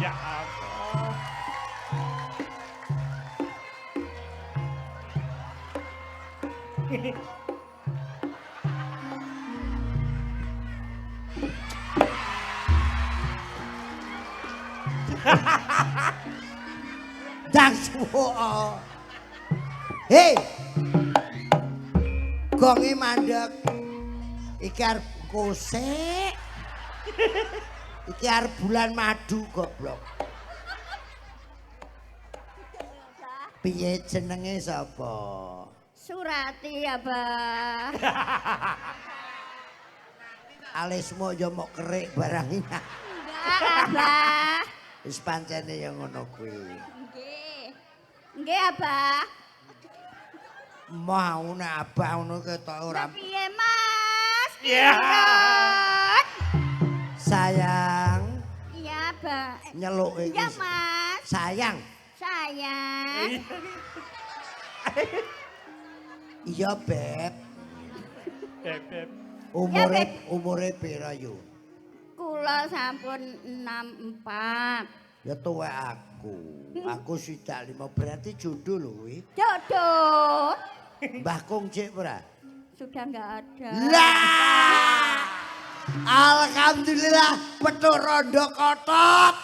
Ya Allah. Dang suwo. Hei. Gonge mandek. Iki arep kosek. Iki arep bulan madu goblok. Piye jenenge sapa? Surati Abah. Alismu yo mok kerik barang iki. Enggak Abah. Wis pancene ya ngono kuwi. Nggih. Nggih Abah. Mau nek abah ngono ketok ora. Piye Mas? Ya. Sayang, Iya Abah. nyeluk iki. Iya Mas. Sayang. Sayang. Iya, Beb. Beb. Umure pira yo? Kula sampun 64. Ya tuwek aku. Aku swidak 5 berarti jodoh lho kuwi. Jodoh. Mbah Kung cek ora? Sudah enggak ada. Lah. Alhamdulillah petuk rondo kotot.